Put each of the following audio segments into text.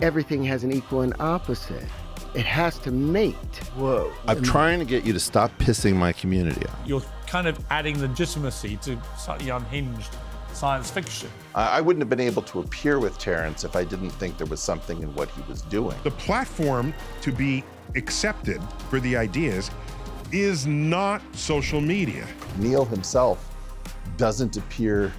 everything has an equal and opposite. It has to mate. Whoa. I'm trying to get you to stop pissing my community off. You're kind of adding legitimacy to slightly unhinged science fiction. I wouldn't have been able to appear with Terrence if I didn't think there was something in what he was doing. The platform to be accepted for the ideas is not social media. Neil himself doesn't appear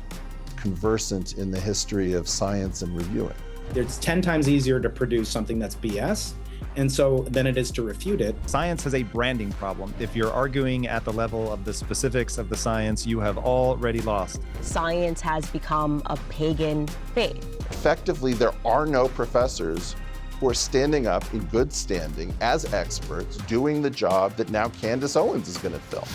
conversant in the history of science and reviewing. It's 10 times easier to produce something that's BS, and so than it is to refute it. Science has a branding problem. If you're arguing at the level of the specifics of the science, you have already lost. Science has become a pagan faith. Effectively, there are no professors who are standing up in good standing as experts doing the job that now Candace Owens is going to fill.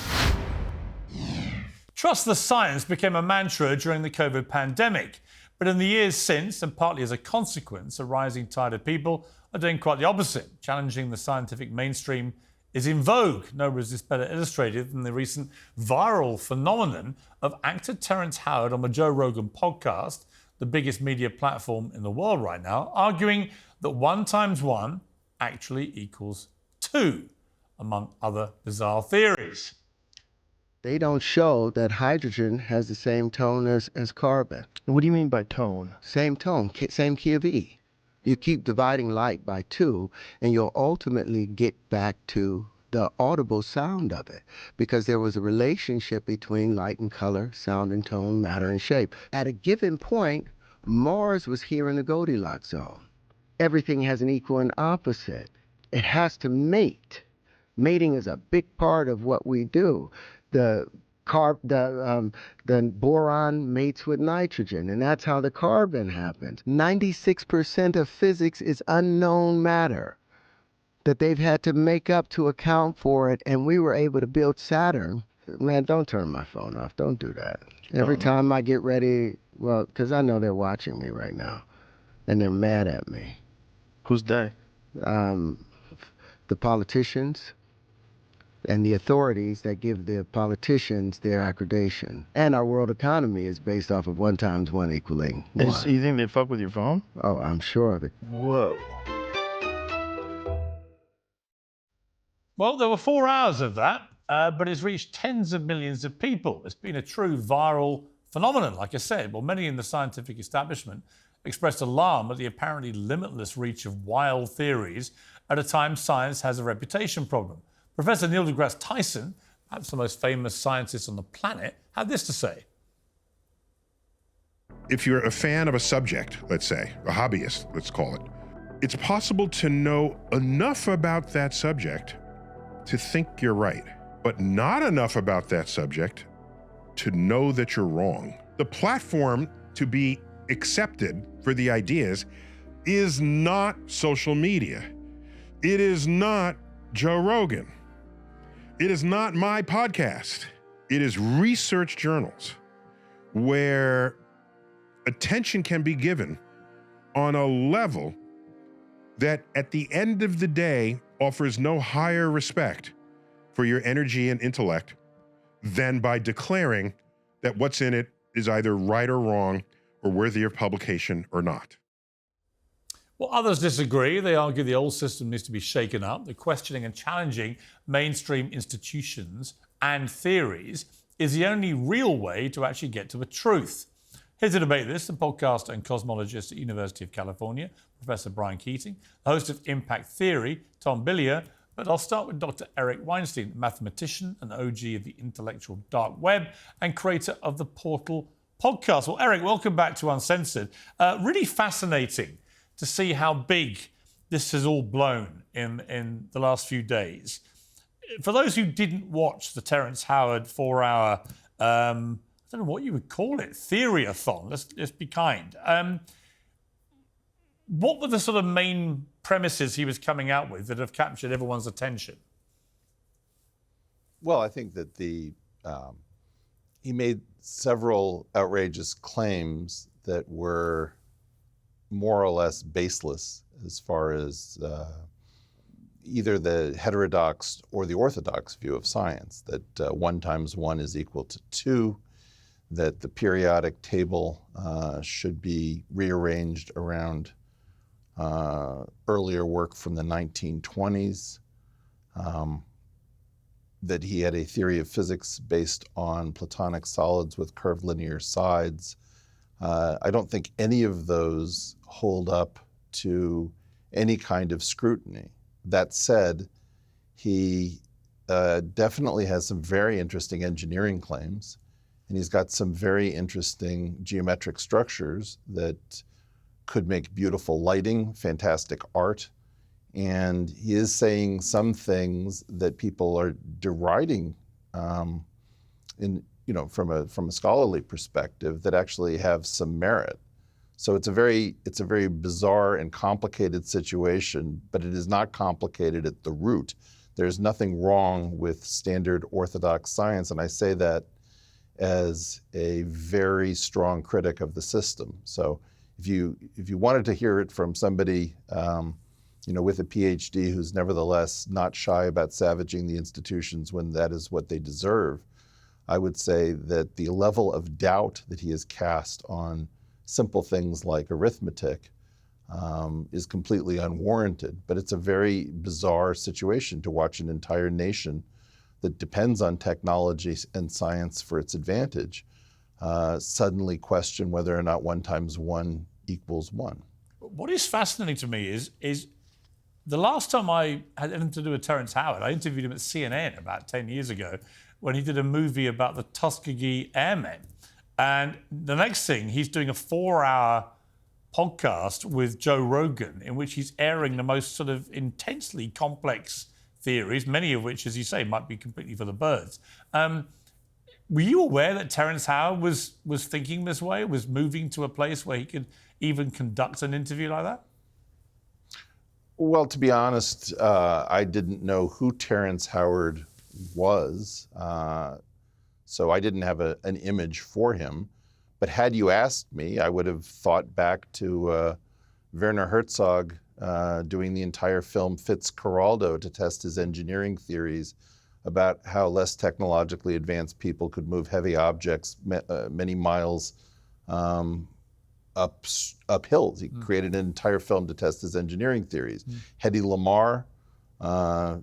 Trust the science became a mantra during the COVID pandemic. But in the years since, and partly as a consequence, a rising tide of people are doing quite the opposite. Challenging the scientific mainstream is in vogue. Nowhere is this better illustrated than the recent viral phenomenon of actor Terrence Howard on the Joe Rogan podcast, the biggest media platform in the world right now, arguing that 1 × 1 actually equals 2, among other bizarre theories. They don't show that hydrogen has the same tone as carbon. What do you mean by tone? Same tone, same key of E. You keep dividing light by 2, and you'll ultimately get back to the audible sound of it, because there was a relationship between light and color, sound and tone, matter and shape. At a given point, Mars was here in the Goldilocks zone. Everything has an equal and opposite. It has to mate. Mating is a big part of what we do. The boron mates with nitrogen, and that's how the carbon happens. 96% of physics is unknown matter that they've had to make up to account for it, and we were able to build Saturn. Man, don't turn my phone off. Don't do that. Every time I get ready, well, because I know they're watching me right now, and they're mad at me. Who's they? The politicians and the authorities that give the politicians their accreditation. And our world economy is based off of 1 × 1 equaling 1. You think they fuck with your phone? Oh, I'm sure of it. Whoa. Well, there were 4 hours of that, but it's reached tens of millions of people. It's been a true viral phenomenon, like I said. Well, many in the scientific establishment expressed alarm at the apparently limitless reach of wild theories at a time science has a reputation problem. Professor Neil deGrasse Tyson, perhaps the most famous scientist on the planet, had this to say. If you're a fan of a subject, let's say, a hobbyist, let's call it, it's possible to know enough about that subject to think you're right, but not enough about that subject to know that you're wrong. The platform to be accepted for the ideas is not social media. It is not Joe Rogan. It is not my podcast. It is research journals where attention can be given on a level that at the end of the day offers no higher respect for your energy and intellect than by declaring that what's in it is either right or wrong or worthy of publication or not. Well, others disagree. They argue the old system needs to be shaken up. The questioning and challenging mainstream institutions and theories is the only real way to actually get to the truth. Here to debate this, the podcaster and cosmologist at University of California, Professor Brian Keating, the host of Impact Theory, Tom Bilyeu. But I'll start with Dr. Eric Weinstein, mathematician and OG of the intellectual dark web and creator of the Portal podcast. Well, Eric, welcome back to Uncensored. Really fascinating to see how big this has all blown in the last few days. For those who didn't watch the Terrence Howard 4-hour, I don't know what you would call it, theory-a-thon, let's be kind. What were the sort of main premises he was coming out with that have captured everyone's attention? Well, I think that he made several outrageous claims that were more or less baseless as far as either the heterodox or the orthodox view of science, that 1 × 1 is equal to 2, that the periodic table should be rearranged around earlier work from the 1920s, that he had a theory of physics based on Platonic solids with curved linear sides. I don't think any of those hold up to any kind of scrutiny. That said, he definitely has some very interesting engineering claims, and he's got some very interesting geometric structures that could make beautiful lighting, fantastic art. And he is saying some things that people are deriding from a scholarly perspective that actually have some merit. So it's a very bizarre and complicated situation, but it is not complicated at the root. There's nothing wrong with standard orthodox science, and I say that as a very strong critic of the system. So if you wanted to hear it from somebody with a PhD who's nevertheless not shy about savaging the institutions when that is what they deserve, I would say that the level of doubt that he has cast on simple things like arithmetic is completely unwarranted. But it's a very bizarre situation to watch an entire nation that depends on technology and science for its advantage suddenly question whether or not 1 × 1 = 1. What is fascinating to me is the last time I had anything to do with Terrence Howard, I interviewed him at CNN about 10 years ago when he did a movie about the Tuskegee Airmen. And the next thing, he's doing a 4-hour podcast with Joe Rogan in which he's airing the most sort of intensely complex theories, many of which, as you say, might be completely for the birds. Were you aware that Terrence Howard was thinking this way, was moving to a place where he could even conduct an interview like that? Well, to be honest, I didn't know who Terrence Howard was, so I didn't have an image for him. But had you asked me, I would have thought back to Werner Herzog doing the entire film Fitzcarraldo to test his engineering theories about how less technologically advanced people could move heavy objects many miles up hills. He created an entire film to test his engineering theories. Hedy Lamarr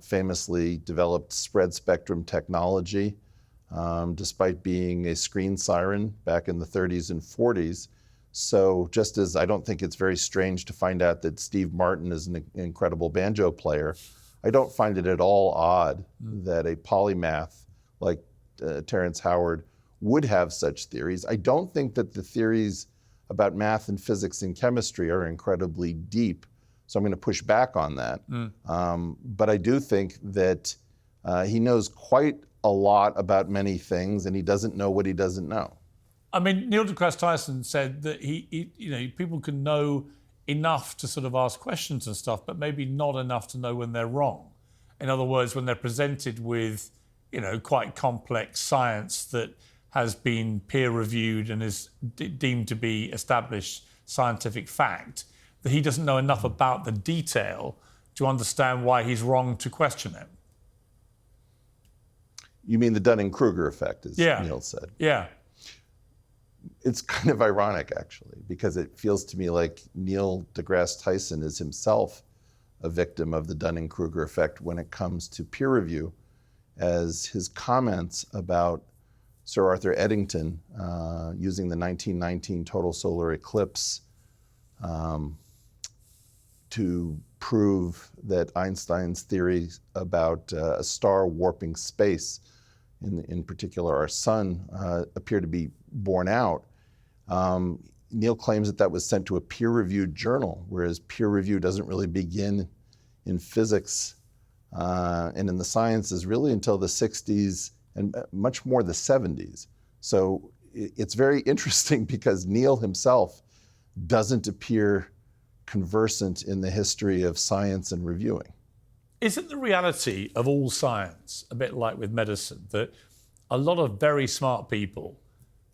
famously developed spread spectrum technology, despite being a screen siren back in the 30s and 40s. So just as I don't think it's very strange to find out that Steve Martin is an incredible banjo player, I don't find it at all odd that a polymath like Terrence Howard would have such theories. I don't think that the theories about math and physics and chemistry are incredibly deep, so I'm going to push back on that. But I do think that he knows quite a lot about many things, and he doesn't know what he doesn't know. I mean, Neil deGrasse Tyson said that people can know enough to sort of ask questions and stuff, but maybe not enough to know when they're wrong. In other words, when they're presented with, quite complex science that has been peer-reviewed and is deemed to be established scientific fact, that he doesn't know enough about the detail to understand why he's wrong to question it. You mean the Dunning-Kruger effect, as Neil said? Yeah. It's kind of ironic, actually, because it feels to me like Neil deGrasse Tyson is himself a victim of the Dunning-Kruger effect when it comes to peer review, as his comments about Sir Arthur Eddington using the 1919 total solar eclipse to prove that Einstein's theory about a star warping space, in particular our sun, appear to be borne out. Neil claims that was sent to a peer-reviewed journal, whereas peer review doesn't really begin in physics and in the sciences really until the 60s and much more the 70s. So it's very interesting because Neil himself doesn't appear conversant in the history of science and reviewing. Isn't the reality of all science a bit like with medicine, that a lot of very smart people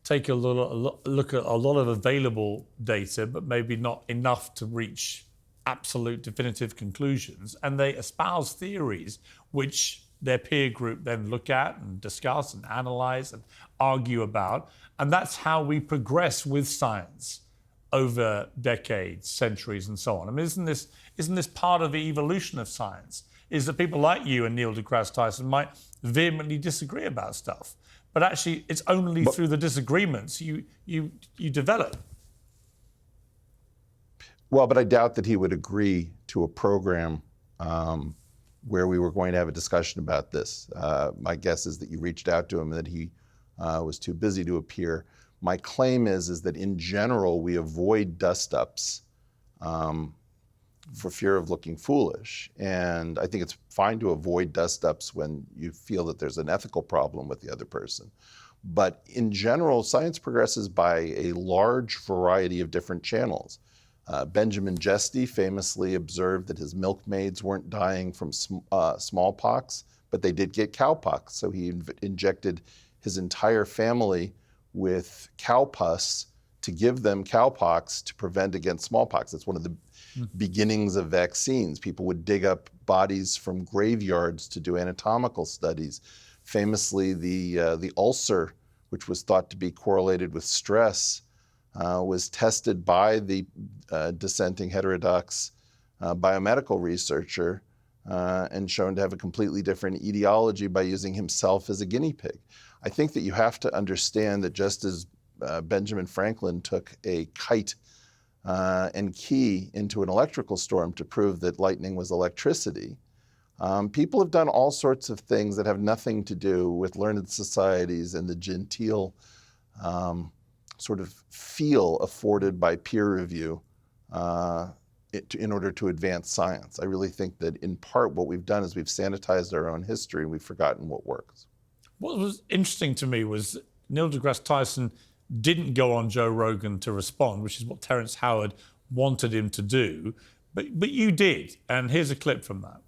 take a look at a lot of available data, but maybe not enough to reach absolute definitive conclusions, and they espouse theories which their peer group then look at and discuss and analyze and argue about, and that's how we progress with science. over decades, centuries, and so on. I mean, isn't this part of the evolution of science? Is that people like you and Neil deGrasse Tyson might vehemently disagree about stuff, but actually it's only through the disagreements you develop. Well, but I doubt that he would agree to a program where we were going to have a discussion about this. My guess is that you reached out to him and that he was too busy to appear. My claim is that in general, we avoid dust-ups for fear of looking foolish. And I think it's fine to avoid dust-ups when you feel that there's an ethical problem with the other person. But in general, science progresses by a large variety of different channels. Benjamin Jesty famously observed that his milkmaids weren't dying from smallpox, but they did get cowpox. So he injected his entire family with cow pus to give them cowpox to prevent against smallpox. That's one of the beginnings of vaccines. People would dig up bodies from graveyards to do anatomical studies. Famously, the ulcer, which was thought to be correlated with stress, was tested by the dissenting heterodox biomedical researcher and shown to have a completely different etiology by using himself as a guinea pig. I think that you have to understand that just as Benjamin Franklin took a kite and key into an electrical storm to prove that lightning was electricity, people have done all sorts of things that have nothing to do with learned societies and the genteel sort of feel afforded by peer review in order to advance science. I really think that in part what we've done is we've sanitized our own history and we've forgotten what works. What was interesting to me was Neil deGrasse Tyson didn't go on Joe Rogan to respond, which is what Terrence Howard wanted him to do, but you did, and here's a clip from that.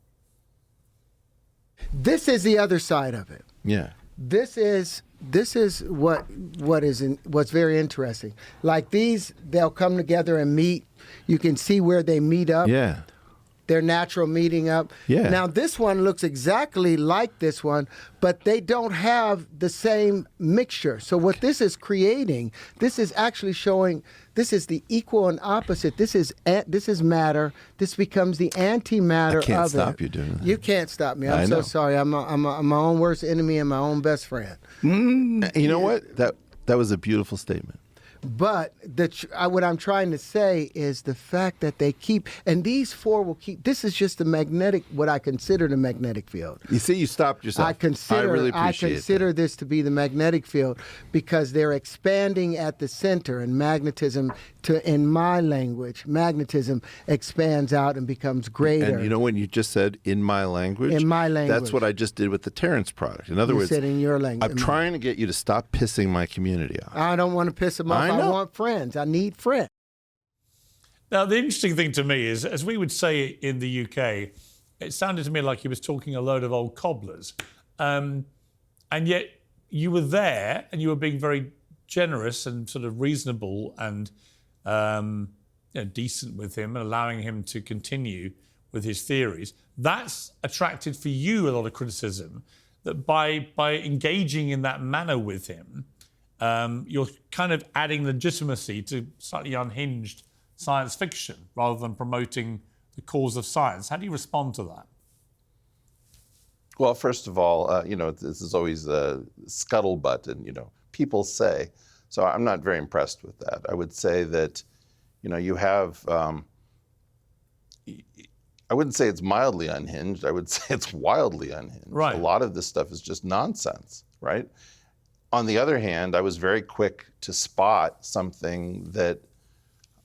This is the other side of it. Yeah. This is what's very interesting. Like these, they'll come together and meet. You can see where they meet up. Yeah. Their natural meeting up. Yeah. Now this one looks exactly like this one, but they don't have the same mixture. So what this is creating, this is actually showing, this is the equal and opposite. This is matter. This becomes the antimatter of it. I can't stop you doing that. You can't stop me. I'm so sorry. I'm my own worst enemy and my own best friend. You know what? That was a beautiful statement. But what I'm trying to say is the fact that they keep, and these four will keep, this is just the magnetic, what I consider the magnetic field. You see, you stopped yourself. I really appreciate this to be the magnetic field because they're expanding at the center, and magnetism, in my language, magnetism expands out and becomes greater. And you know when you just said in my language? In my language. That's what I just did with the Terrence product. In other words, you said in your language. I'm trying to get you to stop pissing my community off. I don't want to piss them off. I want friends. I need friends. Now, the interesting thing to me is, as we would say in the UK, it sounded to me like he was talking a load of old cobblers. And yet you were there and you were being very generous and sort of reasonable and decent with him and allowing him to continue with his theories. That's attracted for you a lot of criticism, that by engaging in that manner with him, you're kind of adding legitimacy to slightly unhinged science fiction rather than promoting the cause of science. How do you respond to that? Well, first of all, this is always a scuttlebutt, and people say. So I'm not very impressed with that. I would say that, you have. I wouldn't say it's mildly unhinged. I would say it's wildly unhinged. Right. A lot of this stuff is just nonsense, right? On the other hand, I was very quick to spot something that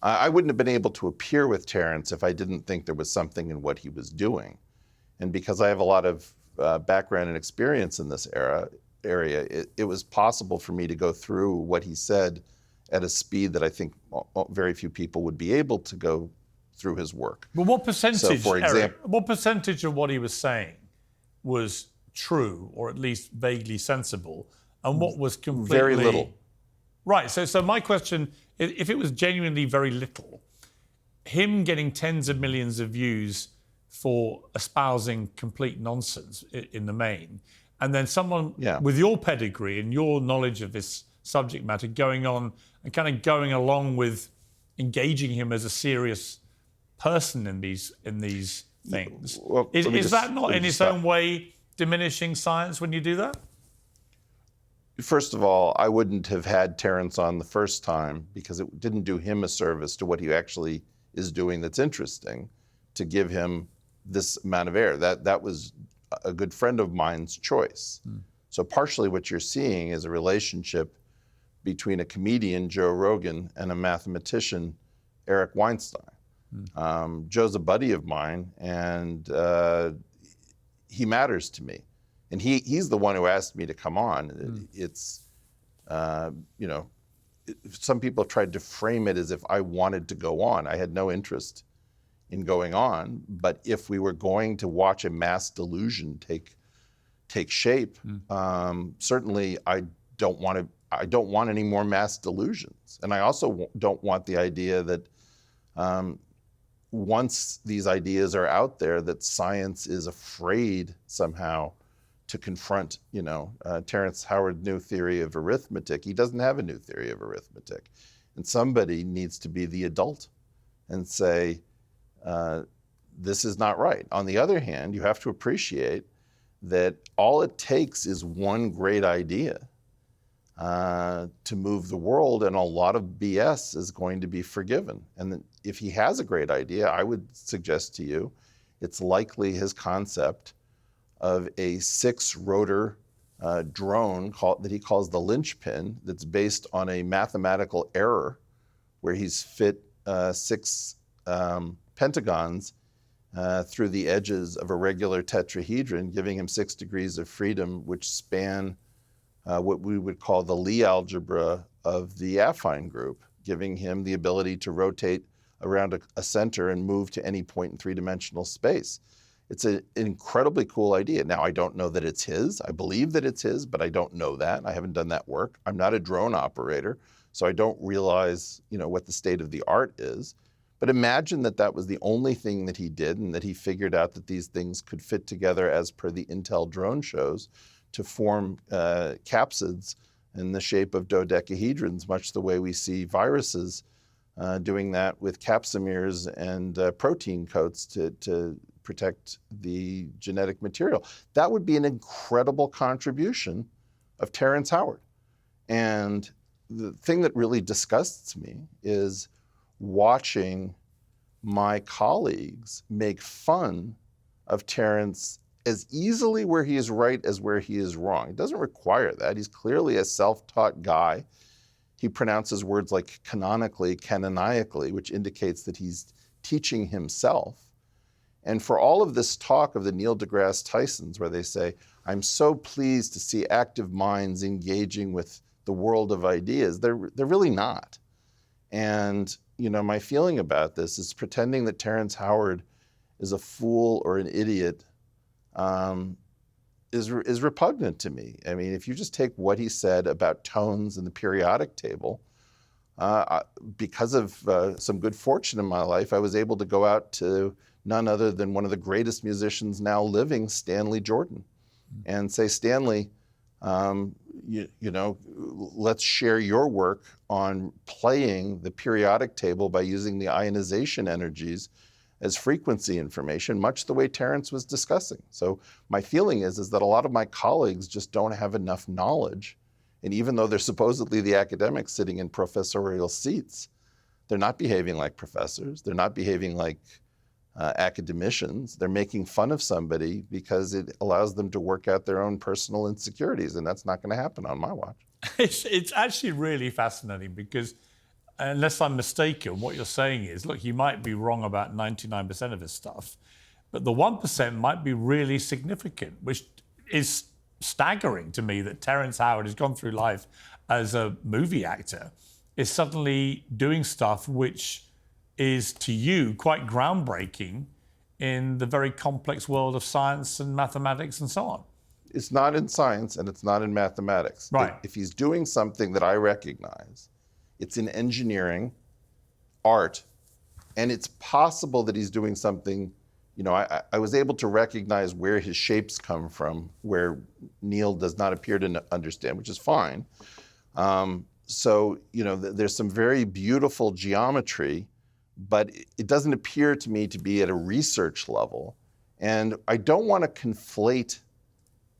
I wouldn't have been able to appear with Terrence if I didn't think there was something in what he was doing. And because I have a lot of background and experience in this area, it was possible for me to go through what he said at a speed that I think very few people would be able to go through his work. But what percentage, so for example, Eric, what percentage of what he was saying was true or at least vaguely sensible, and what was completely... Very little. Right, so my question, if it was genuinely very little, him getting tens of millions of views for espousing complete nonsense in the main, and then someone with your pedigree and your knowledge of this subject matter going on and kind of going along with engaging him as a serious person in these things. Well, Is that not in its own way diminishing science when you do that? First of all, I wouldn't have had Terrence on the first time because it didn't do him a service to what he actually is doing that's interesting, to give him this amount of air. That was a good friend of mine's choice. So partially what you're seeing is a relationship between a comedian, Joe Rogan, and a mathematician, Eric Weinstein. Joe's a buddy of mine, and he matters to me. And he's the one who asked me to come on. It's, some people tried to frame it as if I wanted to go on. I had no interest in going on, but if we were going to watch a mass delusion take shape, certainly I don't want any more mass delusions. And I also don't want the idea that once these ideas are out there, that science is afraid somehow to confront, Terrence Howard's new theory of arithmetic. He doesn't have a new theory of arithmetic. And somebody needs to be the adult and say, this is not right. On the other hand, you have to appreciate that all it takes is one great idea to move the world, and a lot of BS is going to be forgiven. And if he has a great idea, I would suggest to you, it's likely his concept of a 6-rotor drone that he calls the linchpin, that's based on a mathematical error where he's fit 6 pentagons through the edges of a regular tetrahedron, giving him 6 degrees of freedom, which span what we would call the Lie algebra of the affine group, giving him the ability to rotate around a center and move to any point in 3-dimensional space. It's an incredibly cool idea. Now, I don't know that it's his. I believe that it's his, but I don't know that. I haven't done that work. I'm not a drone operator, so I don't realize, what the state of the art is. But imagine that was the only thing that he did, and that he figured out that these things could fit together as per the Intel drone shows to form capsids in the shape of dodecahedrons, much the way we see viruses doing that with capsomeres and protein coats to protect the genetic material. That would be an incredible contribution of Terrence Howard. And the thing that really disgusts me is watching my colleagues make fun of Terrence as easily where he is right as where he is wrong. It doesn't require that. He's clearly a self-taught guy. He pronounces words like canoniacally, which indicates that he's teaching himself. And for all of this talk of the Neil deGrasse Tysons, where they say, I'm so pleased to see active minds engaging with the world of ideas, they're really not. And my feeling about this is pretending that Terrence Howard is a fool or an idiot is repugnant to me. I mean, if you just take what he said about tones in the periodic table, because of some good fortune in my life, I was able to go out to none other than one of the greatest musicians now living, Stanley Jordan, and say, Stanley, let's share your work on playing the periodic table by using the ionization energies as frequency information, much the way Terrence was discussing. So my feeling is that a lot of my colleagues just don't have enough knowledge. And even though they're supposedly the academics sitting in professorial seats, they're not behaving like professors. They're not behaving like academicians. They're making fun of somebody because it allows them to work out their own personal insecurities, and that's not going to happen on my watch. It's actually really fascinating because, unless I'm mistaken, what you're saying is, look, you might be wrong about 99% of his stuff, but the 1% might be really significant, which is staggering to me that Terrence Howard has gone through life as a movie actor, is suddenly doing stuff which is, to you, quite groundbreaking in the very complex world of science and mathematics and so on. It's not in science and it's not in mathematics. Right. If he's doing something that I recognize, it's in engineering, art, and it's possible that he's doing something, I was able to recognize where his shapes come from, where Neil does not appear to understand, which is fine. So, there's some very beautiful geometry, but it doesn't appear to me to be at a research level. And I don't want to conflate,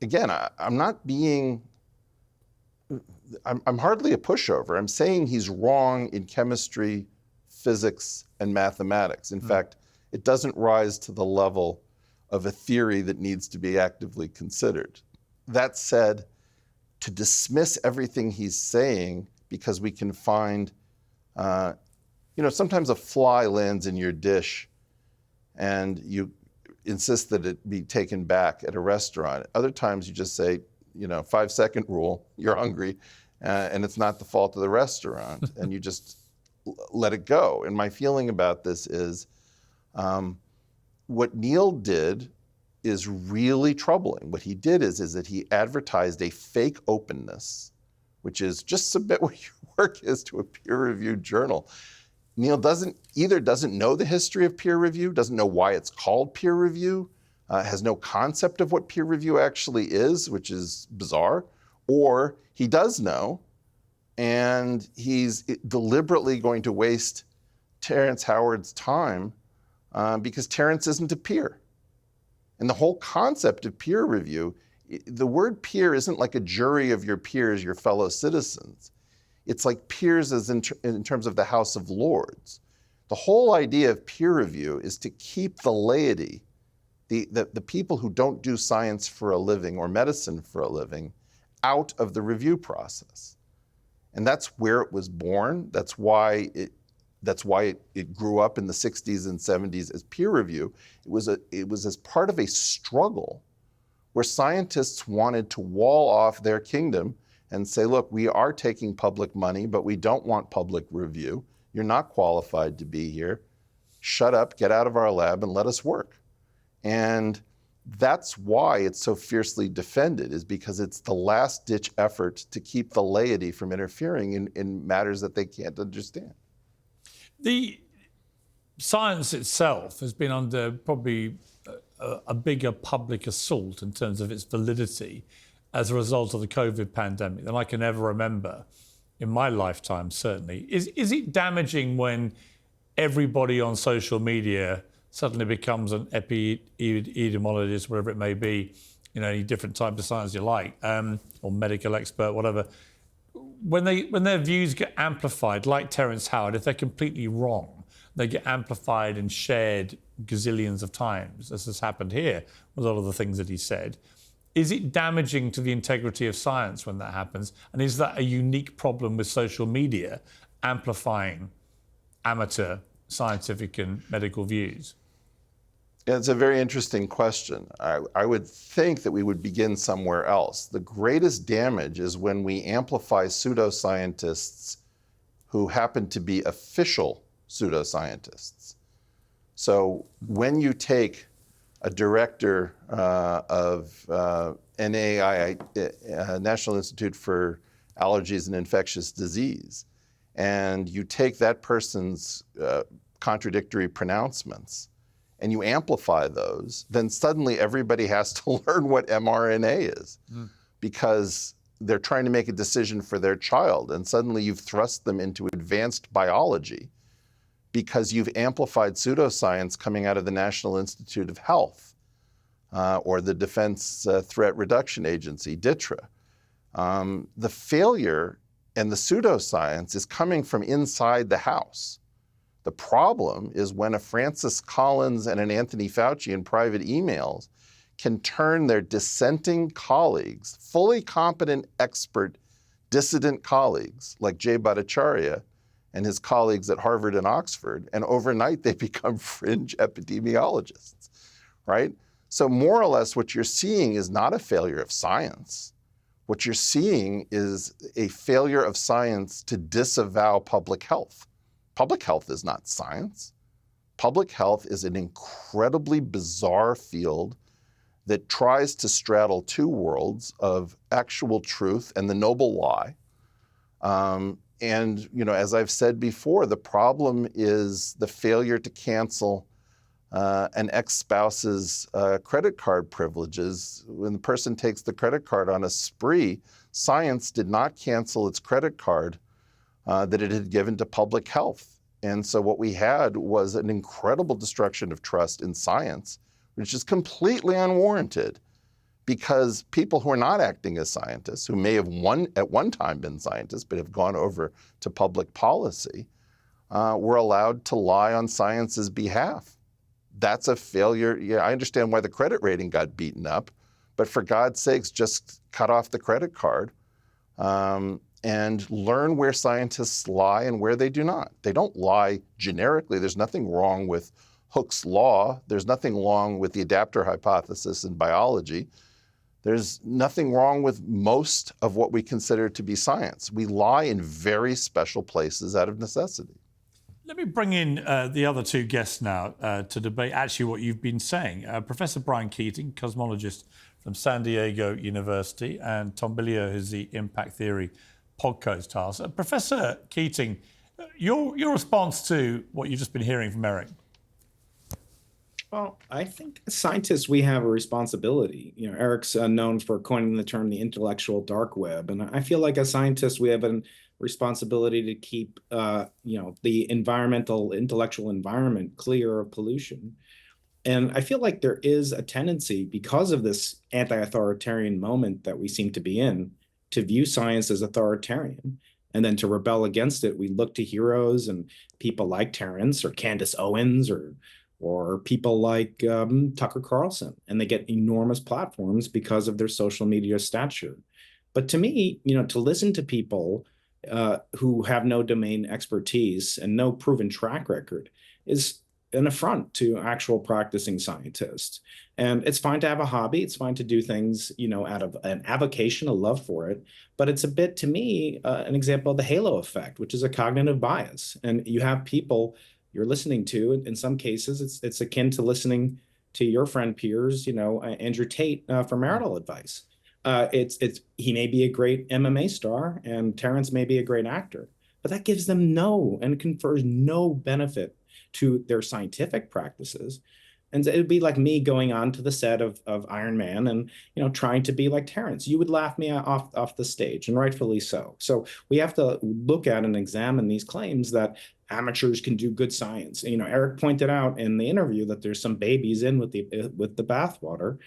again, I'm hardly a pushover. I'm saying he's wrong in chemistry, physics, and mathematics. In fact, it doesn't rise to the level of a theory that needs to be actively considered. That said, to dismiss everything he's saying because we can find, sometimes a fly lands in your dish and you insist that it be taken back at a restaurant. Other times you just say, 5-second rule, you're hungry, and it's not the fault of the restaurant, and you just let it go. And my feeling about this is what Neil did is really troubling. What he did is that he advertised a fake openness, which is just submit what your work is to a peer-reviewed journal. Neil doesn't know the history of peer review, doesn't know why it's called peer review, has no concept of what peer review actually is, which is bizarre, or he does know, and he's deliberately going to waste Terrence Howard's time because Terrence isn't a peer. And the whole concept of peer review, the word peer isn't like a jury of your peers, your fellow citizens. It's like peers as in terms of the House of Lords. The whole idea of peer review is to keep the laity, the people who don't do science for a living or medicine for a living, out of the review process. And that's where it was born. That's why it grew up in the 60s and 70s as peer review. It was as part of a struggle where scientists wanted to wall off their kingdom and say, look, we are taking public money, but we don't want public review. You're not qualified to be here. Shut up, get out of our lab, and let us work. And that's why it's so fiercely defended, is because it's the last-ditch effort to keep the laity from interfering in matters that they can't understand. The science itself has been under probably a bigger public assault in terms of its validity as a result of the COVID pandemic than I can ever remember in my lifetime, certainly. Is it damaging when everybody on social media suddenly becomes an epidemiologist, whatever it may be, any different type of science you like, or medical expert, whatever? When their views get amplified, like Terrence Howard, if they're completely wrong, they get amplified and shared gazillions of times, as has happened here with a lot of the things that he said. Is it damaging to the integrity of science when that happens? And is that a unique problem with social media amplifying amateur scientific and medical views? Yeah, it's a very interesting question. I would think that we would begin somewhere else. The greatest damage is when we amplify pseudoscientists who happen to be official pseudoscientists. So when you take a director of NAI, National Institute for Allergies and Infectious Disease, and you take that person's contradictory pronouncements and you amplify those, then suddenly everybody has to learn what mRNA is because they're trying to make a decision for their child, and suddenly you've thrust them into advanced biology because you've amplified pseudoscience coming out of the National Institute of Health or the Defense Threat Reduction Agency, DTRA. The failure and the pseudoscience is coming from inside the house. The problem is when a Francis Collins and an Anthony Fauci in private emails can turn their dissenting colleagues, fully competent, expert, dissident colleagues like Jay Bhattacharya and his colleagues at Harvard and Oxford, and overnight they become fringe epidemiologists, right? So more or less what you're seeing is not a failure of science. What you're seeing is a failure of science to disavow public health. Public health is not science. Public health is an incredibly bizarre field that tries to straddle two worlds of actual truth and the noble lie. And as I've said before, the problem is the failure to cancel an ex-spouse's credit card privileges. When the person takes the credit card on a spree, science did not cancel its credit card that it had given to public health. And so what we had was an incredible destruction of trust in science, which is completely unwarranted, because people who are not acting as scientists, who may have at one time been scientists but have gone over to public policy, were allowed to lie on science's behalf. That's a failure. Yeah, I understand why the credit rating got beaten up, but for God's sakes, just cut off the credit card and learn where scientists lie and where they do not. They don't lie generically. There's nothing wrong with Hooke's law. There's nothing wrong with the adapter hypothesis in biology. There's nothing wrong with most of what we consider to be science. We lie in very special places out of necessity. Let me bring in the other two guests now to debate actually what you've been saying. Professor Brian Keating, cosmologist from San Diego University, and Tom Bilyeu, who's the Impact Theory podcast host. Professor Keating, your response to what you've just been hearing from Eric? Well, I think as scientists, we have a responsibility. Eric's known for coining the term the intellectual dark web. And I feel like as scientists, we have a responsibility to keep, the intellectual environment clear of pollution. And I feel like there is a tendency, because of this anti-authoritarian moment that we seem to be in, to view science as authoritarian. And then to rebel against it, we look to heroes and people like Terrence or Candace Owens or people like Tucker Carlson, and they get enormous platforms because of their social media stature. But to me, to listen to people who have no domain expertise and no proven track record is an affront to actual practicing scientists. And it's fine to have a hobby. It's fine to do things, out of an avocation, a love for it. But it's a bit, to me, an example of the halo effect, which is a cognitive bias. And you have people you're listening to. In some cases, it's akin to listening to your friend Piers, Andrew Tate for marital advice. He may be a great MMA star and Terrence may be a great actor, but that gives them and confers no benefit to their scientific practices. And it would be like me going on to the set of Iron Man and trying to be like Terrence. You would laugh me off the stage, and rightfully so. So we have to look at and examine these claims that amateurs can do good science. Eric pointed out in the interview that there's some babies in with the bathwater.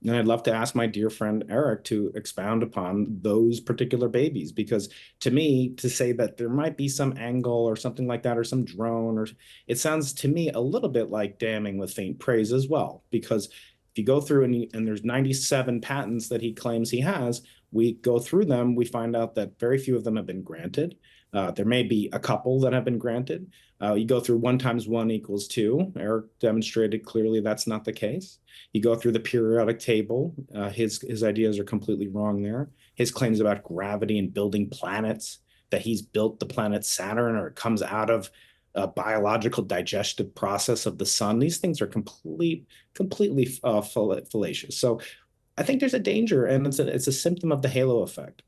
And I'd love to ask my dear friend Eric to expound upon those particular babies, because to me, to say that there might be some angle or something like that, or some drone, it sounds to me a little bit like damning with faint praise as well. Because if you go through and there's 97 patents that he claims he has, we go through them, we find out that very few of them have been granted. There may be a couple that have been granted. You go through 1 × 1 = 2. Eric demonstrated clearly that's not the case. You go through the periodic table. His ideas are completely wrong there. His claims about gravity and building planets, that he's built the planet Saturn, or it comes out of a biological digestive process of the sun. These things are completely fallacious. So I think there's a danger, and it's a symptom of the halo effect.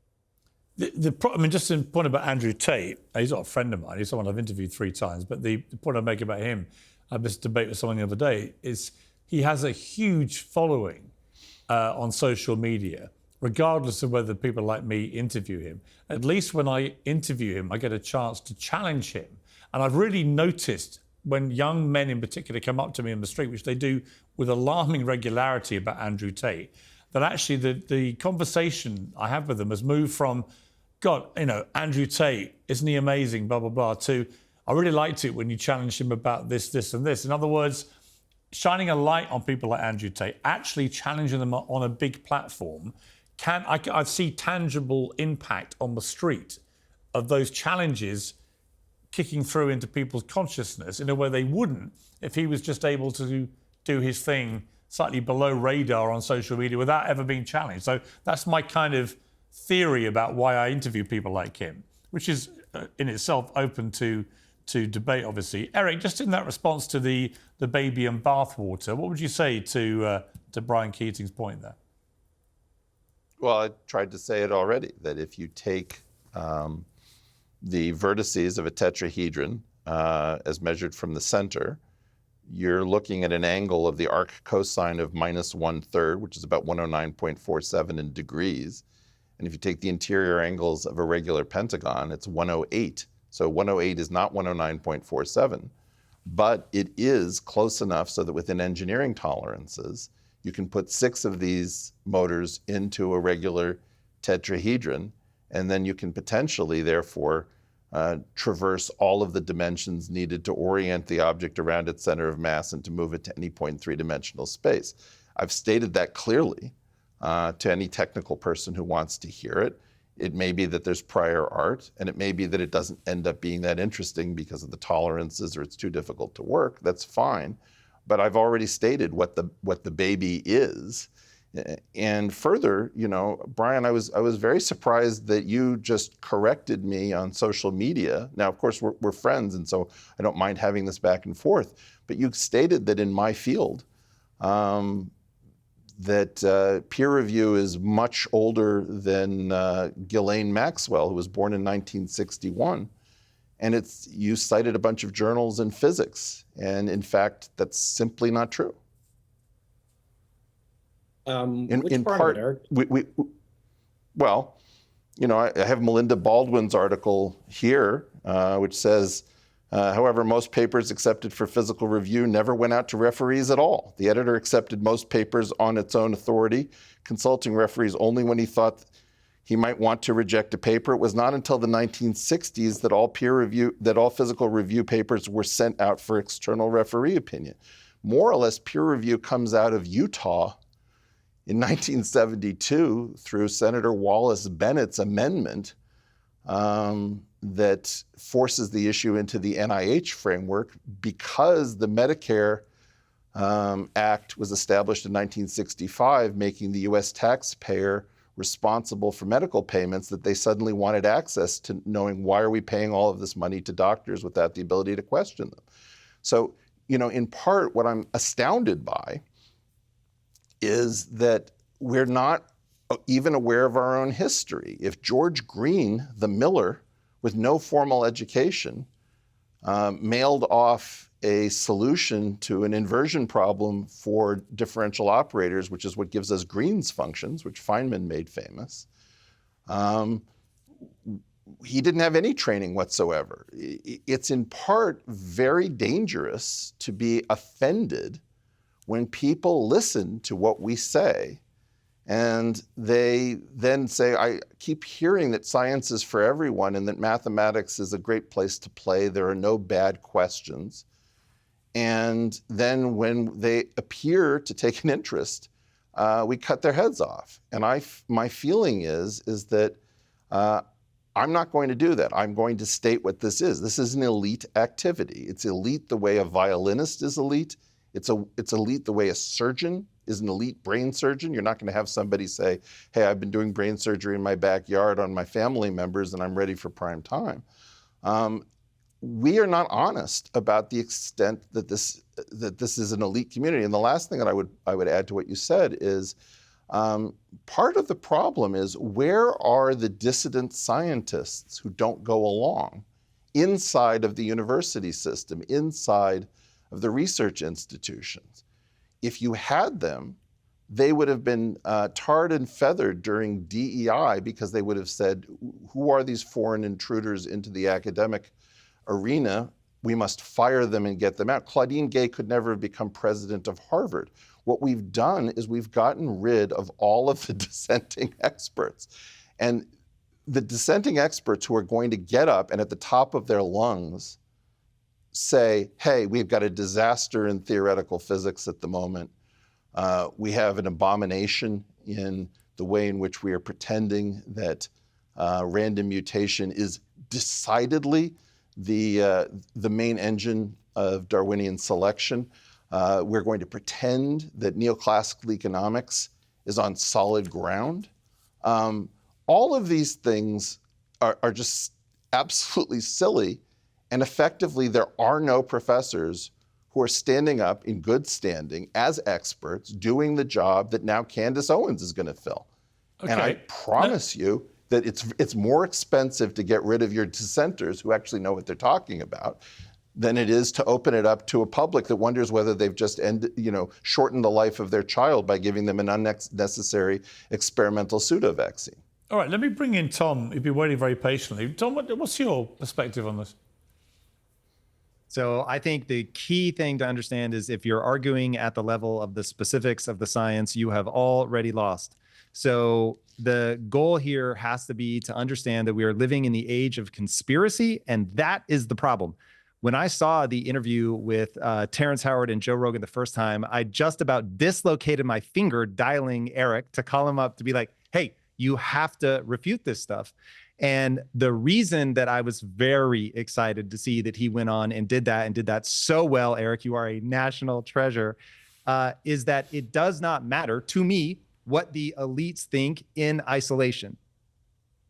Just in point about Andrew Tate, he's not a friend of mine, he's someone I've interviewed 3 times, but the point I make about him, I had this debate with someone the other day, is he has a huge following on social media, regardless of whether people like me interview him. At least when I interview him, I get a chance to challenge him. And I've really noticed when young men in particular come up to me in the street, which they do with alarming regularity about Andrew Tate, that actually the conversation I have with them has moved from, God, Andrew Tate, isn't he amazing, blah, blah, blah, to, I really liked it when you challenged him about this, this, and this. In other words, shining a light on people like Andrew Tate, actually challenging them on a big platform, I see tangible impact on the street of those challenges kicking through into people's consciousness in a way they wouldn't if he was just able to do his thing slightly below radar on social media without ever being challenged. So that's my kind of theory about why I interview people like him, which is in itself open to debate, obviously. Eric, just in that response to the baby and bathwater, what would you say to Brian Keating's point there? Well, I tried to say it already, that if you take the vertices of a tetrahedron as measured from the center, you're looking at an angle of the arc cosine of -1/3, which is about 109.47 in degrees. And if you take the interior angles of a regular pentagon, it's 108. So 108 is not 109.47, but it is close enough so that within engineering tolerances, you can put 6 of these motors into a regular tetrahedron, and then you can potentially, therefore, traverse all of the dimensions needed to orient the object around its center of mass and to move it to any point in three-dimensional space. I've stated that clearly to any technical person who wants to hear it. It may be that there's prior art, and it may be that it doesn't end up being that interesting because of the tolerances or it's too difficult to work. That's fine. But I've already stated what the baby is. And further, you know, Brian, I was very surprised that you just corrected me on social media. Now, of course, we're friends, and so I don't mind having this back and forth. But you stated that in my field, that peer review is much older than Ghislaine Maxwell, who was born in 1961. And you cited a bunch of journals in physics. And in fact, that's simply not true. Which part of it, Eric? Well, you know, I have Melinda Baldwin's article here, which says, however, most papers accepted for physical review never went out to referees at all. The editor accepted most papers on its own authority, consulting referees only when he thought he might want to reject a paper. It was not until the 1960s that all physical review papers were sent out for external referee opinion. More or less, peer review comes out of Utah in 1972 through Senator Wallace Bennett's amendment that forces the issue into the NIH framework because the Medicare Act was established in 1965, making the US taxpayer responsible for medical payments, that they suddenly wanted access to knowing why are we paying all of this money to doctors without the ability to question them. So, you know, in part, what I'm astounded by is that we're not even aware of our own history. If George Green, the miller, with no formal education, mailed off a solution to an inversion problem for differential operators, which is what gives us Green's functions, which Feynman made famous, he didn't have any training whatsoever. It's in part very dangerous to be offended when people listen to what we say and they then say, I keep hearing that science is for everyone and that mathematics is a great place to play. There are no bad questions. And then when they appear to take an interest, we cut their heads off. And my feeling is that I'm not going to do that. I'm going to state what this is. This is an elite activity. It's elite the way a violinist is elite. It's elite the way a surgeon is an elite brain surgeon. You're not going to have somebody say, hey, I've been doing brain surgery in my backyard on my family members and I'm ready for prime time. We are not honest about the extent that this is an elite community. And the last thing that I would add to what you said is part of the problem is, where are the dissident scientists who don't go along inside of the university system, inside of the research institutions? If you had them, they would have been tarred and feathered during DEI, because they would have said, who are these foreign intruders into the academic arena? We must fire them and get them out. Claudine Gay could never have become president of Harvard. What we've done is we've gotten rid of all of the dissenting experts. And the dissenting experts who are going to get up and at the top of their lungs say, hey, we've got a disaster in theoretical physics at the moment. We have an abomination in the way in which we are pretending that random mutation is decidedly the main engine of Darwinian selection. We're going to pretend that neoclassical economics is on solid ground. All of these things are just absolutely silly. And effectively, there are no professors who are standing up in good standing as experts doing the job that now Candace Owens is going to fill. Okay. And I promise you that it's more expensive to get rid of your dissenters who actually know what they're talking about than it is to open it up to a public that wonders whether they've just shortened the life of their child by giving them an unnecessary experimental pseudo-vaccine. All right, let me bring in Tom. You've been waiting very patiently. Tom, what's your perspective on this? So I think the key thing to understand is if you're arguing at the level of the specifics of the science, you have already lost. So the goal here has to be to understand that we are living in the age of conspiracy, and that is the problem. When I saw the interview with Terrence Howard and Joe Rogan the first time, I just about dislocated my finger dialing Eric to call him up to be like, hey, you have to refute this stuff. And the reason that I was very excited to see that he went on and did that so well, Eric, you are a national treasure, is that it does not matter to me what the elites think in isolation.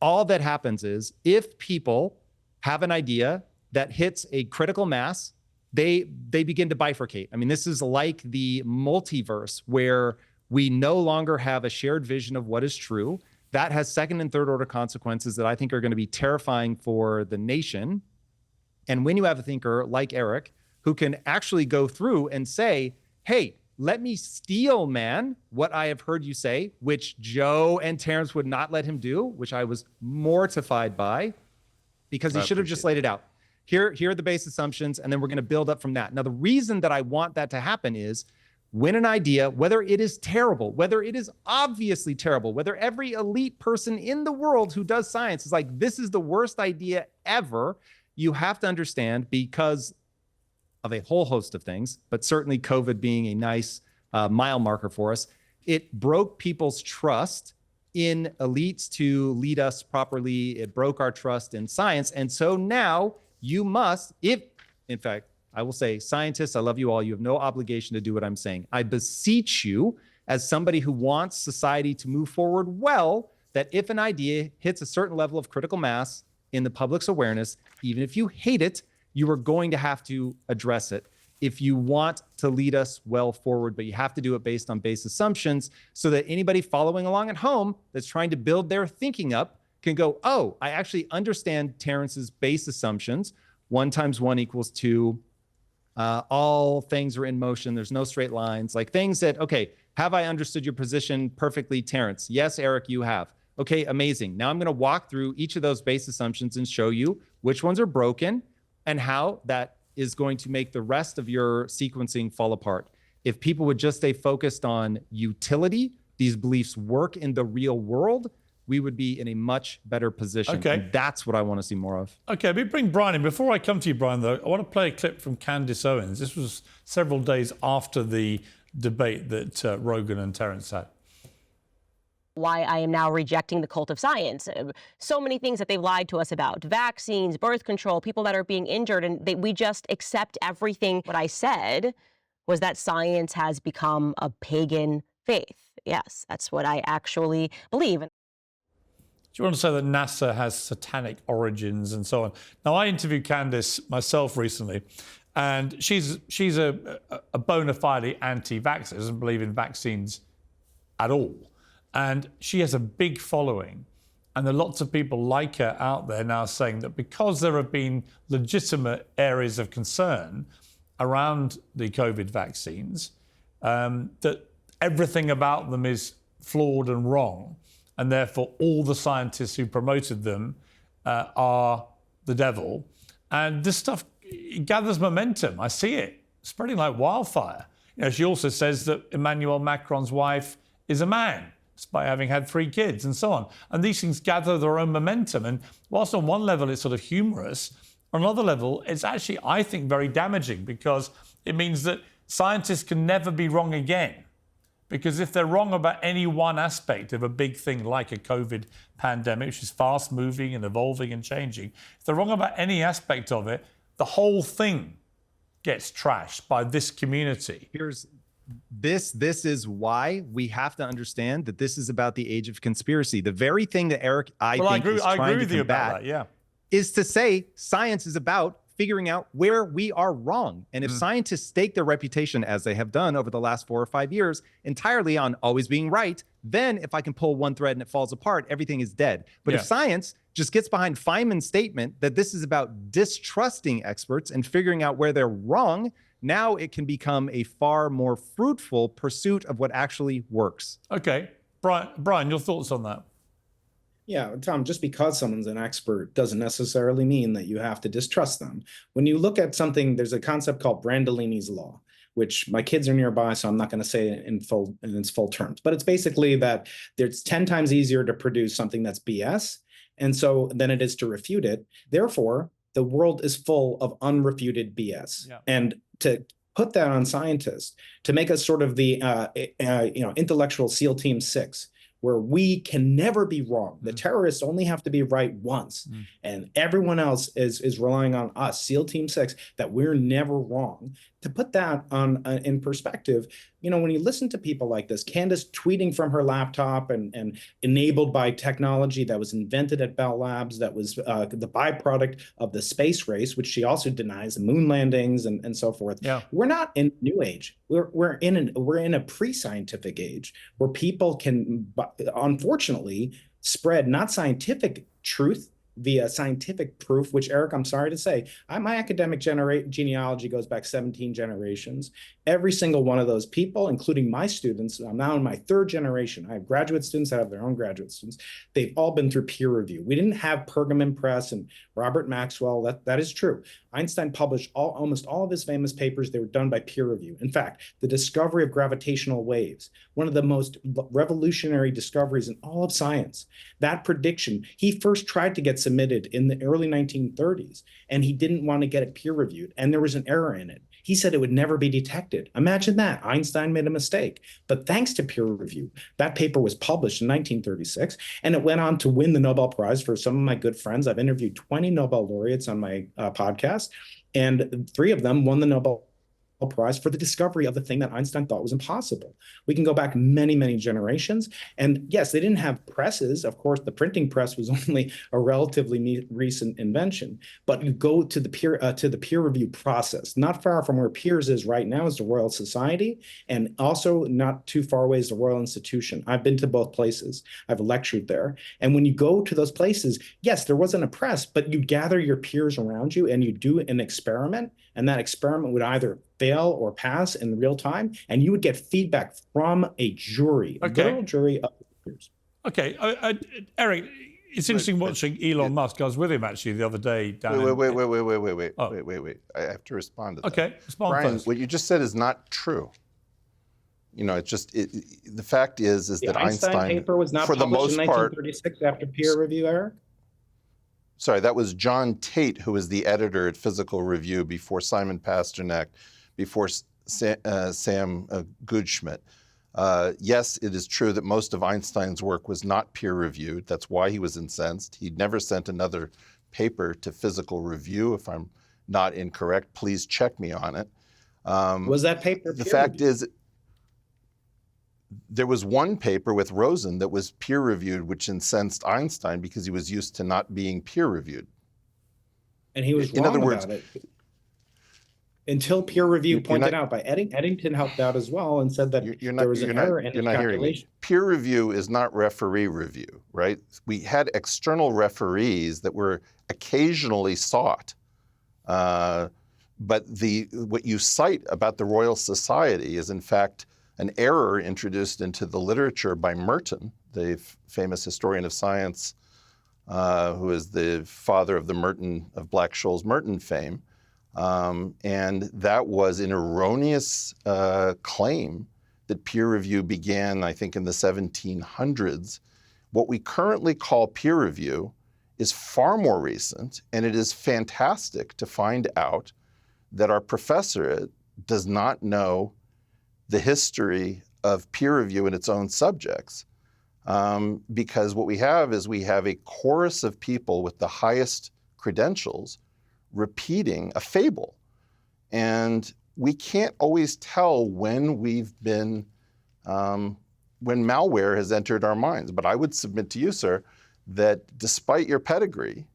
All that happens is if people have an idea that hits a critical mass, they begin to bifurcate. I mean, this is like the multiverse where we no longer have a shared vision of what is true. That has second and third order consequences that I think are going to be terrifying for the nation. And when you have a thinker like Eric, who can actually go through and say, hey, let me steal, man, what I have heard you say, which Joe and Terrence would not let him do, which I was mortified by, because he should have just laid it out. Here are the base assumptions, and then we're going to build up from that. Now, the reason that I want that to happen is when an idea, whether it is terrible, whether it is obviously terrible, whether every elite person in the world who does science is like, this is the worst idea ever, you have to understand, because of a whole host of things, but certainly COVID being a nice mile marker for us, it broke people's trust in elites to lead us properly. It broke our trust in science. And so now you must, in fact, I will say, scientists, I love you all. You have no obligation to do what I'm saying. I beseech you, as somebody who wants society to move forward well, that if an idea hits a certain level of critical mass in the public's awareness, even if you hate it, you are going to have to address it if you want to lead us well forward, but you have to do it based on base assumptions so that anybody following along at home that's trying to build their thinking up can go, oh, I actually understand Terrence's base assumptions. 1 × 1 = 2. All things are in motion. There's no straight lines. Like things that, okay, have I understood your position perfectly, Terrence? Yes, Eric, you have. Okay, amazing. Now I'm going to walk through each of those base assumptions and show you which ones are broken and how that is going to make the rest of your sequencing fall apart. If people would just stay focused on utility, these beliefs work in the real world, we would be in a much better position. Okay. And that's what I want to see more of. Okay, we bring Brian in. Before I come to you, Brian, though, I want to play a clip from Candace Owens. This was several days after the debate that Rogan and Terrence had. Why I am now rejecting the cult of science. So many things that they've lied to us about. Vaccines, birth control, people that are being injured, and we just accept everything. What I said was that science has become a pagan faith. Yes, that's what I actually believe. Do you want to say that NASA has satanic origins and so on? Now, I interviewed Candace myself recently, and she's a bona fide anti-vaxxer, doesn't believe in vaccines at all. And she has a big following. And there are lots of people like her out there now saying that because there have been legitimate areas of concern around the COVID vaccines, that everything about them is flawed and wrong. And therefore, all the scientists who promoted them are the devil. And this stuff gathers momentum. I see it spreading like wildfire. You know, she also says that Emmanuel Macron's wife is a man, despite having had 3 kids and so on. And these things gather their own momentum. And whilst on one level it's sort of humorous, on another level it's actually, I think, very damaging, because it means that scientists can never be wrong again. Because if they're wrong about any one aspect of a big thing like a COVID pandemic, which is fast moving and evolving and changing, if they're wrong about any aspect of it, the whole thing gets trashed by this community. This is why we have to understand that this is about the age of conspiracy. The very thing that Eric, I agree with you about that, is to say science is about figuring out where we are wrong. And if scientists stake their reputation, as they have done over the last 4 or 5 years, entirely on always being right, then if I can pull one thread and it falls apart, everything is dead. But if science just gets behind Feynman's statement that this is about distrusting experts and figuring out where they're wrong, now it can become a far more fruitful pursuit of what actually works. Okay, Brian, your thoughts on that? Yeah, Tom, just because someone's an expert doesn't necessarily mean that you have to distrust them. When you look at something, there's a concept called Brandolini's law, which my kids are nearby, so I'm not going to say it in its full terms. But it's basically that it's 10 times easier to produce something that's BS, and so than it is to refute it. Therefore, the world is full of unrefuted BS. Yeah. And to put that on scientists, to make us sort of the intellectual SEAL Team 6, where we can never be wrong. The terrorists only have to be right once, and everyone else is relying on us, SEAL Team 6, that we're never wrong. To put that on in perspective, when you listen to people like this, Candace tweeting from her laptop and enabled by technology that was invented at Bell Labs, that was the byproduct of the space race, which she also denies, the moon landings and so forth. Yeah. We're not in New Age. We're in a pre-scientific age where people can, unfortunately, spread not scientific truth via scientific proof, which, Eric, I'm sorry to say, my academic genealogy goes back 17 generations. Every single one of those people, including my students, I'm now in my third generation. I have graduate students that have their own graduate students. They've all been through peer review. We didn't have Pergamon Press and Robert Maxwell. That is true. Einstein published almost all of his famous papers. They were done by peer review. In fact, the discovery of gravitational waves, one of the most revolutionary discoveries in all of science, that prediction, he first tried to get submitted in the early 1930s, and he didn't want to get it peer reviewed, and there was an error in it. He said it would never be detected. Imagine that. Einstein made a mistake. But thanks to peer review, that paper was published in 1936, and it went on to win the Nobel Prize for some of my good friends. I've interviewed 20 Nobel laureates on my podcast, and 3 of them won the Nobel Prize for the discovery of the thing that Einstein thought was impossible. We can go back many, many generations. And yes, they didn't have presses. Of course, the printing press was only a relatively recent invention. But you go to the peer review process. Not far from where Piers is right now is the Royal Society, and also not too far away is the Royal Institution. I've been to both places. I've lectured there. And when you go to those places, yes, there wasn't a press, but you gather your peers around you and you do an experiment, and that experiment would either fail or pass in real time, and you would get feedback from a jury, a literal jury of peers. Okay, Eric, it's interesting watching Elon Musk. I was with him actually the other day down Wait. I have to respond to that. Okay, respond Brian, first. what you just said is not true. It's just, the fact is The that Einstein paper was not for the published most in part, 1936 after peer review, Eric? sorry, that was John Tate, who was the editor at Physical Review before Simon Pasternak, before Sam Goodschmidt. Yes, it is true that most of Einstein's work was not peer-reviewed. That's why he was incensed. He'd never sent another paper to Physical Review. If I'm not incorrect, please check me on it. Was that paper the fact is, there was one paper with Rosen that was peer-reviewed, which incensed Einstein because he was used to not being peer-reviewed. And he was wrong about it. Until peer review pointed out by Eddington helped out as well and said that there was an error in his calculation. Peer review is not referee review, right? We had external referees that were occasionally sought. But what you cite about the Royal Society is in fact an error introduced into the literature by Merton, the famous historian of science, who is the father of of Black-Scholes Merton fame. And that was an erroneous claim that peer review began, I think, in the 1700s. What we currently call peer review is far more recent, and it is fantastic to find out that our professor does not know the history of peer review in its own subjects. Because what we have is a chorus of people with the highest credentials repeating a fable. And we can't always tell when when malware has entered our minds. But I would submit to you, sir, that despite your pedigree,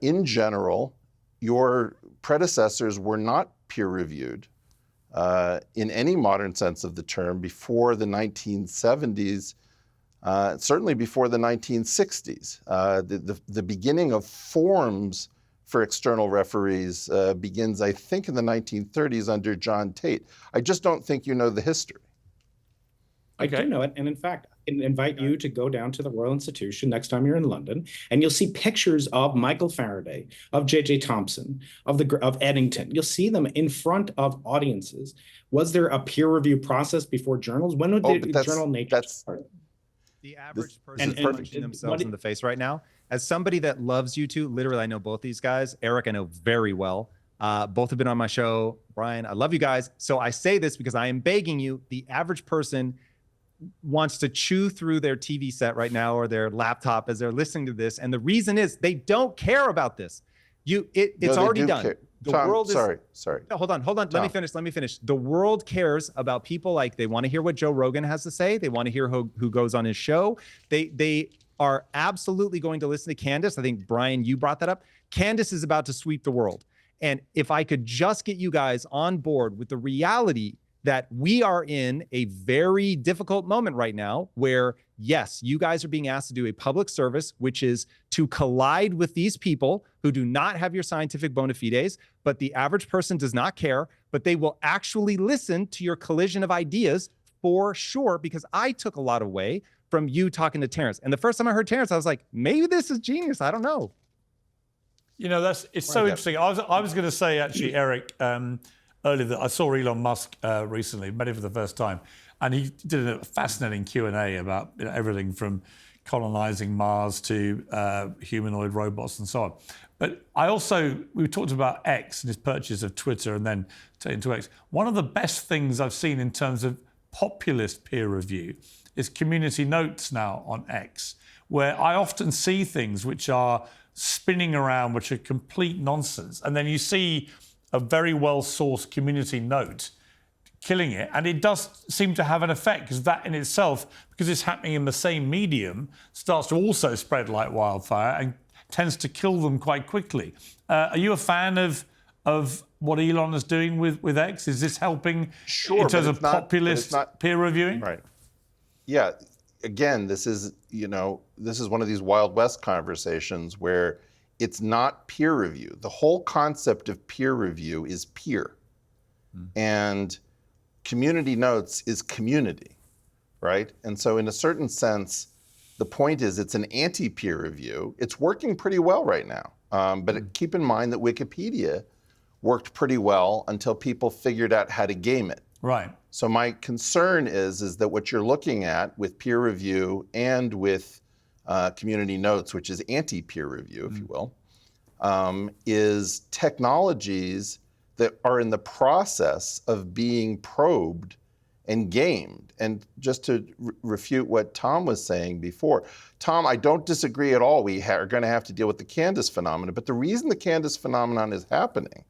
in general, your predecessors were not peer-reviewed in any modern sense of the term before the 1970s, certainly before the 1960s. The beginning of forms for external referees begins, I think, in the 1930s under John Tate. I just don't think you know the history. I do know it, and in fact, can invite you to go down to the Royal Institution next time you're in London, and you'll see pictures of Michael Faraday, of J.J. Thompson, of Eddington. You'll see them in front of audiences. Was there a peer review process before journals? When would the journal Nature start? The average person is punching themselves in the face right now. As somebody that loves you two, literally, I know both these guys. Eric, I know very well. Both have been on my show. Brian, I love you guys. So I say this because I am begging you. The average person wants to chew through their TV set right now or their laptop as they're listening to this. And the reason is they don't care about this. It's already done. Care. The Tom, world is sorry. No, hold on. Tom. Let me finish. The world cares about people like they want to hear what Joe Rogan has to say. They want to hear who goes on his show. They are absolutely going to listen to Candace. I think, Brian, you brought that up. Candace is about to sweep the world. And if I could just get you guys on board with the reality that we are in a very difficult moment right now where, yes, you guys are being asked to do a public service, which is to collide with these people who do not have your scientific bona fides, but the average person does not care, but they will actually listen to your collision of ideas for sure, because I took a lot away from you talking to Terrence. And the first time I heard Terrence, I was like, maybe this is genius. I don't know. You know, it's so interesting. I was going to say, actually, Eric, earlier that I saw Elon Musk recently, met him for the first time, and he did a fascinating Q&A about everything from colonizing Mars to humanoid robots and so on. But we talked about X and his purchase of Twitter and then taken to X. One of the best things I've seen in terms of populist peer review is community notes now on X, where I often see things which are spinning around, which are complete nonsense. And then you see a very well-sourced community note killing it. And it does seem to have an effect, because that in itself, because it's happening in the same medium, starts to also spread like wildfire and tends to kill them quite quickly. Are you a fan of what Elon is doing with X? Is this helping in terms of populist peer reviewing? Right. Yeah. Again, this is one of these Wild West conversations where it's not peer review. The whole concept of peer review is peer. And community notes is community, right? And so in a certain sense, the point is it's an anti-peer review. It's working pretty well right now. But keep in mind that Wikipedia worked pretty well until people figured out how to game it. Right. So my concern is that what you're looking at with peer review and with community notes, which is anti-peer review, if you will, is technologies that are in the process of being probed and gamed. And just to refute what Tom was saying before, Tom, I don't disagree at all. We are going to have to deal with the Candace phenomenon. But the reason the Candace phenomenon is happening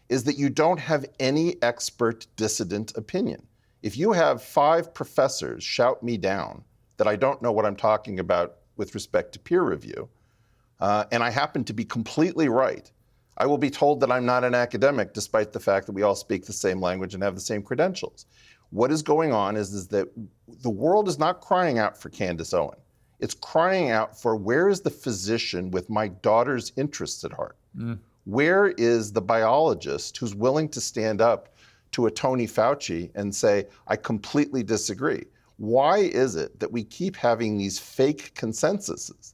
is that you don't have any expert dissident opinion. If you have 5 professors shout me down that I don't know what I'm talking about with respect to peer review, and I happen to be completely right, I will be told that I'm not an academic, despite the fact that we all speak the same language and have the same credentials. What is going on is that the world is not crying out for Candace Owens. It's crying out for, where is the physician with my daughter's interests at heart? Where is the biologist who's willing to stand up to a Tony Fauci and say, I completely disagree? Why is it that we keep having these fake consensuses?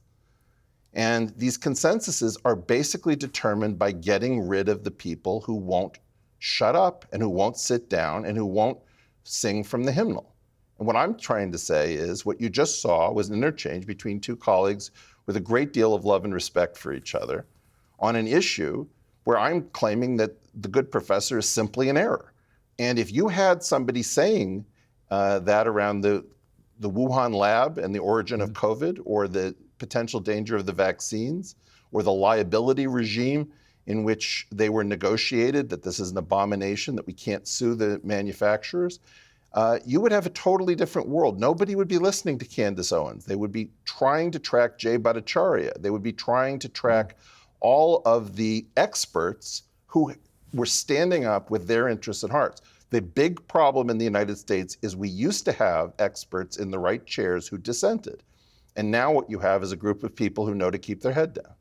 And these consensuses are basically determined by getting rid of the people who won't shut up and who won't sit down and who won't sing from the hymnal. And what I'm trying to say is what you just saw was an interchange between 2 colleagues with a great deal of love and respect for each other on an issue where I'm claiming that the good professor is simply in error. And if you had somebody saying that around the Wuhan lab and the origin of COVID, or the potential danger of the vaccines, or the liability regime in which they were negotiated, that this is an abomination, that we can't sue the manufacturers, you would have a totally different world. Nobody would be listening to Candace Owens. They would be trying to track Jay Bhattacharya. They would be trying to track all of the experts who were standing up with their interests at heart. The big problem in the United States is we used to have experts in the right chairs who dissented. And now what you have is a group of people who know to keep their head down.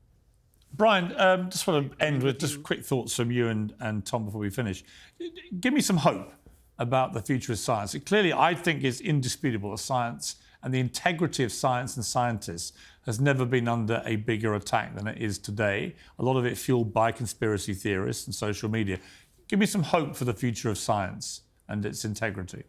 Brian, just want to end with just quick thoughts from you and Tom before we finish. Give me some hope about the future of science. Clearly, I think it's indisputable that science And the integrity of science and scientists has never been under a bigger attack than it is today. A lot of it fueled by conspiracy theorists and social media. Give me some hope for the future of science and its integrity.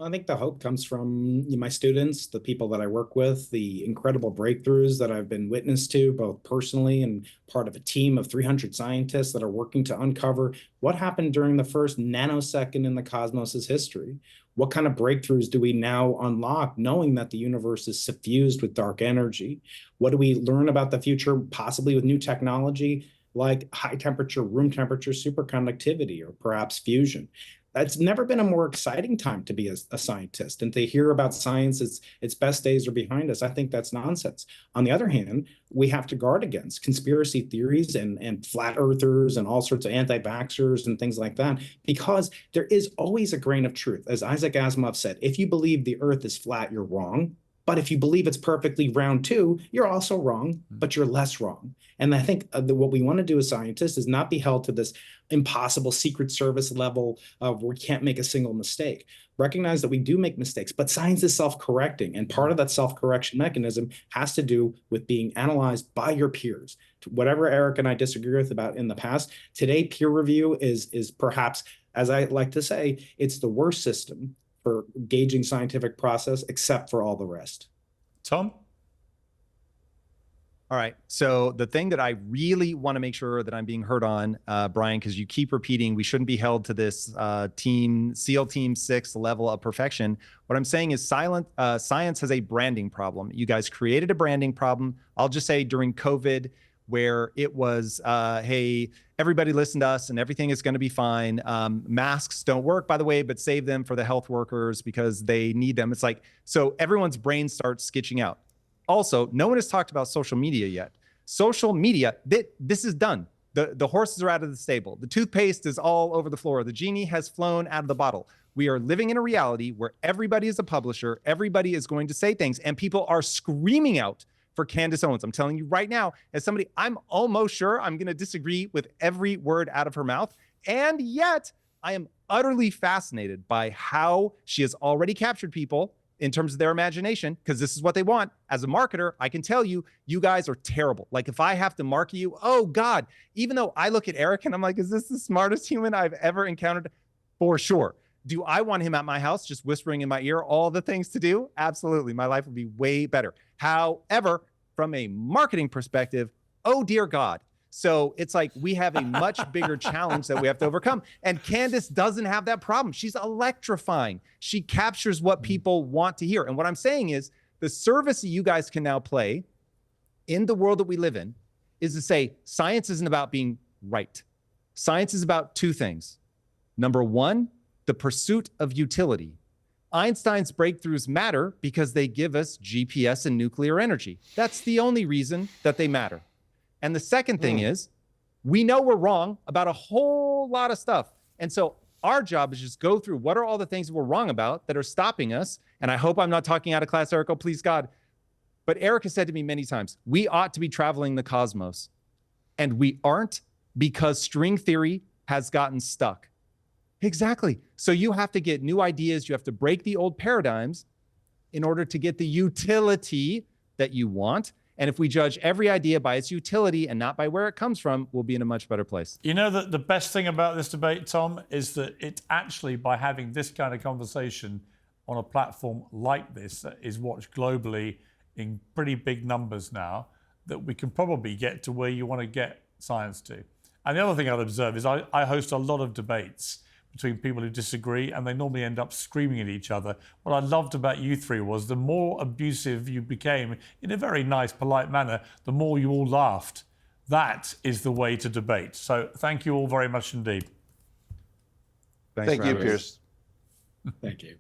I think the hope comes from my students, the people that I work with, the incredible breakthroughs that I've been witness to, both personally and part of a team of 300 scientists that are working to uncover what happened during the first nanosecond in the cosmos's history. What kind of breakthroughs do we now unlock, knowing that the universe is suffused with dark energy? What do we learn about the future, possibly with new technology, like high temperature, room temperature superconductivity, or perhaps fusion? It's never been a more exciting time to be a scientist, and to hear about science, its best days are behind us. I think that's nonsense. On the other hand, we have to guard against conspiracy theories and flat earthers and all sorts of anti-vaxxers and things like that, because there is always a grain of truth. As Isaac Asimov said, if you believe the earth is flat, you're wrong. But if you believe it's perfectly round too, you're also wrong, but you're less wrong. And I think what we want to do as scientists is not be held to this impossible Secret Service level of we can't make a single mistake. Recognize that we do make mistakes, but science is self-correcting. And part of that self-correction mechanism has to do with being analyzed by your peers. Whatever Eric and I disagree with about in the past, today peer review is perhaps, as I like to say, it's the worst system for gauging scientific process, except for all the rest. Tom? All right. So the thing that I really want to make sure that I'm being heard on, Brian, because you keep repeating, we shouldn't be held to this SEAL Team 6 level of perfection. What I'm saying is science has a branding problem. You guys created a branding problem. I'll just say during COVID, where it was, hey, everybody listen to us and everything is going to be fine. Masks don't work, by the way, but save them for the health workers because they need them. It's like, so everyone's brain starts sketching out. Also, no one has talked about social media yet. Social media, this is done. The horses are out of the stable. The toothpaste is all over the floor. The genie has flown out of the bottle. We are living in a reality where everybody is a publisher. Everybody is going to say things, and people are screaming out for Candace Owens. I'm telling you right now, as somebody, I'm almost sure I'm going to disagree with every word out of her mouth. And yet I am utterly fascinated by how she has already captured people in terms of their imagination, because this is what they want. As a marketer, I can tell you, you guys are terrible. Like if I have to market you, oh God, even though I look at Eric and I'm like, is this the smartest human I've ever encountered? For sure. Do I want him at my house just whispering in my ear all the things to do? Absolutely. My life would be way better. However, from a marketing perspective, oh dear God. So it's like we have a much bigger challenge that we have to overcome. And Candace doesn't have that problem. She's electrifying. She captures what people want to hear. And what I'm saying is the service that you guys can now play in the world that we live in is to say science isn't about being right. Science is about two things. Number one, the pursuit of utility. Einstein's breakthroughs matter because they give us GPS and nuclear energy. That's the only reason that they matter. And the second thing is, we know we're wrong about a whole lot of stuff. And so our job is just go through what are all the things that we're wrong about that are stopping us. And I hope I'm not talking out of class, Eric, oh, please God. But Eric has said to me many times, we ought to be traveling the cosmos. And we aren't because string theory has gotten stuck. Exactly. So you have to get new ideas. You have to break the old paradigms in order to get the utility that you want. And if we judge every idea by its utility and not by where it comes from, we'll be in a much better place. You know that the best thing about this debate, Tom, is that it actually, by having this kind of conversation on a platform like this that is watched globally in pretty big numbers now, that we can probably get to where you want to get science to. And the other thing I'd observe is I host a lot of debates between people who disagree, and they normally end up screaming at each other. What I loved about you three was the more abusive you became, in a very nice, polite manner, the more you all laughed. That is the way to debate. So thank you all very much indeed. Thank you, Piers. Thank you.